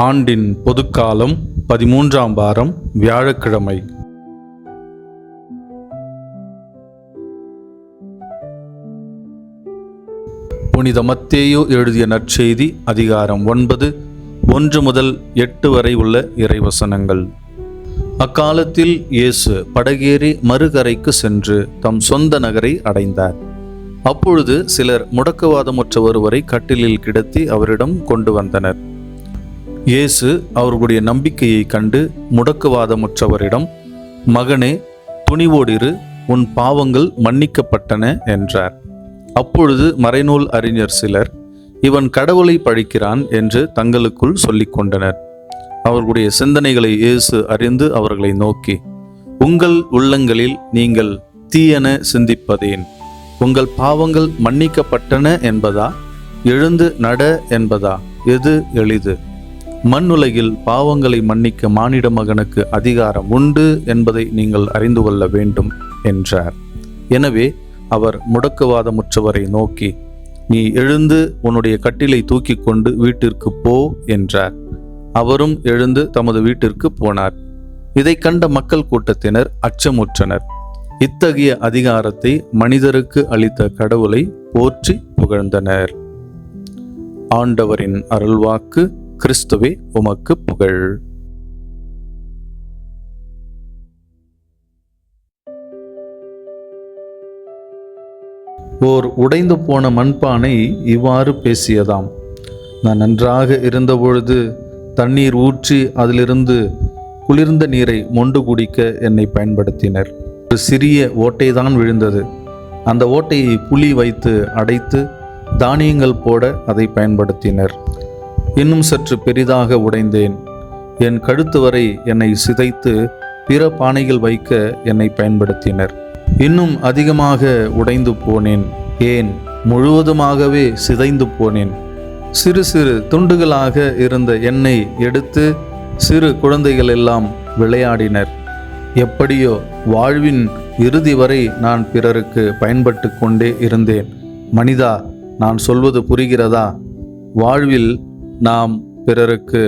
ஆண்டின் பொதுக்காலம் 13ஆம் வாரம் வியாழக்கிழமை. புனித மத்தேயு எழுதிய நற்செய்தி அதிகாரம் 9, 1 முதல் 8 வரை உள்ள இறைவசனங்கள். அக்காலத்தில் இயேசு படகேறி மறுகரைக்கு சென்று தம் சொந்த நகரை அடைந்தார். அப்பொழுது சிலர் முடக்குவாதமுற்ற ஒருவரை கட்டிலில் கிடத்தி அவரிடம் கொண்டு வந்தனர். இயேசு அவர்களுடைய நம்பிக்கையை கண்டு முடக்குவாதமுற்றவரிடம், மகனே, துணிவோடிரு, உன் பாவங்கள் மன்னிக்கப்பட்டன என்றார். அப்பொழுது மறைநூல் அறிஞர் சிலர், இவன் கடவுளை பழிக்கிறான் என்று தங்களுக்குள் சொல்லிக் கொண்டனர். அவர்களுடைய சிந்தனைகளை இயேசு அறிந்து அவர்களை நோக்கி, உங்கள் உள்ளங்களில் நீங்கள் தீயன சிந்திப்பதேன்? உங்கள் பாவங்கள் மன்னிக்கப்பட்டன என்பதா, எழுந்து நட என்பதா? எது எளிது? மண்ணுலகில் பாவங்களை மன்னிக்க மானிட மகனுக்கு அதிகாரம் உண்டு என்பதை நீங்கள் அறிந்து கொள்ள வேண்டும் என்றார். எனவே அவர் முடக்குவாதமுற்றவரை நோக்கி, நீ எழுந்து உன்னுடைய கட்டிலை தூக்கி கொண்டு வீட்டிற்கு போ என்றார். அவரும் எழுந்து தமது வீட்டிற்கு போனார். இதை கண்ட மக்கள் கூட்டத்தினர் அச்சமுற்றனர். இத்தகைய அதிகாரத்தை மனிதருக்கு அளித்த கடவுளை போற்றி புகழ்ந்தனர். ஆண்டவரின் அருள்வாக்கு. கிறிஸ்துவே உமக்கு புகழ். ஓர் உடைந்து போன மண்பானை இவ்வாறு பேசியதாம்: நான் நன்றாக இருந்தபொழுது தண்ணீர் ஊற்றி அதிலிருந்து குளிர்ந்த நீரை மொண்டு குடிக்க என்னை பயன்படுத்தினர். ஒரு சிறிய ஓட்டைதான் விழுந்தது. அந்த ஓட்டையை புளி வைத்து அடைத்து தானியங்கள் போட அதை பயன்படுத்தினர். இன்னும் சற்று பெரிதாக உடைந்தேன். என் கழுத்து வரை என்னை சிதைத்து பிற பானைகள் வைக்க என்னை பயன்படுத்தினர். இன்னும் அதிகமாக உடைந்து போனேன். ஏன், முழுவதுமாகவே சிதைந்து போனேன். சிறு சிறு துண்டுகளாக இருந்த என்னை எடுத்து சிறு குழந்தைகள் எல்லாம் விளையாடினர். எப்படியோ வாழ்வின் இறுதி வரை நான் பிறருக்கு பயன்பட்டு கொண்டே இருந்தேன். மனிதா, நான் சொல்வது புரிகிறதா? வாழ்வில் நாம் பிறருக்கு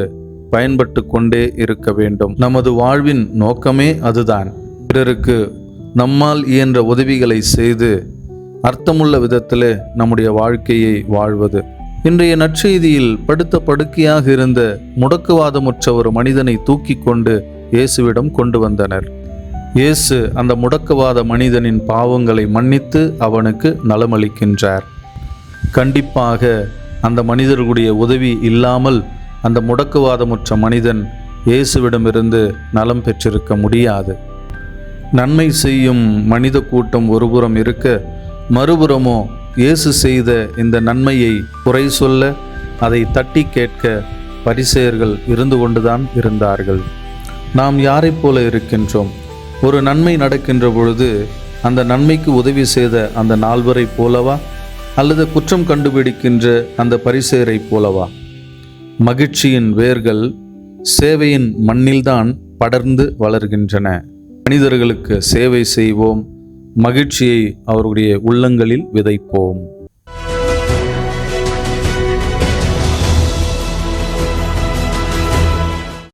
பயன்பட்டு கொண்டே இருக்க வேண்டும். நமது வாழ்வின் நோக்கமே அதுதான். பிறருக்கு நம்மால் இயன்ற உதவிகளை செய்து அர்த்தமுள்ள விதத்தில் நம்முடைய வாழ்க்கையை வாழ்வது. இன்றைய நற்செய்தியில் படுத்த படுக்கையாக இருந்த முடக்குவாதமுற்ற ஒரு மனிதனை தூக்கி கொண்டு இயேசுவிடம் கொண்டு வந்தனர். இயேசு அந்த முடக்குவாத மனிதனின் பாவங்களை மன்னித்து அவனுக்கு நலமளிக்கின்றார். கண்டிப்பாக அந்த மனிதர்களுடைய உதவி இல்லாமல் அந்த முடக்குவாதமுற்ற மனிதன் இயேசுவிடமிருந்து நலம் பெற்றிருக்க முடியாது. நன்மை செய்யும் மனித கூட்டம் ஒருபுறம் இருக்க, மறுபுறமோ இயேசு செய்த இந்த நன்மையை குறை சொல்ல, அதை தட்டி கேட்க பரிசேயர்கள் இருந்து கொண்டுதான் இருந்தார்கள். நாம் யாரைப் போல இருக்கின்றோம்? ஒரு நன்மை நடக்கின்ற பொழுது அந்த நன்மைக்கு உதவி செய்த அந்த 4 போலவா, அல்லது குற்றம் கண்டுபிடிக்கின்ற அந்த பரிசேயரை போலவா? மகிழ்ச்சியின் வேர்கள் சேவையின் மண்ணில்தான் படர்ந்து வளர்கின்றன. மனிதர்களுக்கு சேவை செய்வோம், மகிழ்ச்சியை அவருடைய உள்ளங்களில் விதைப்போம்.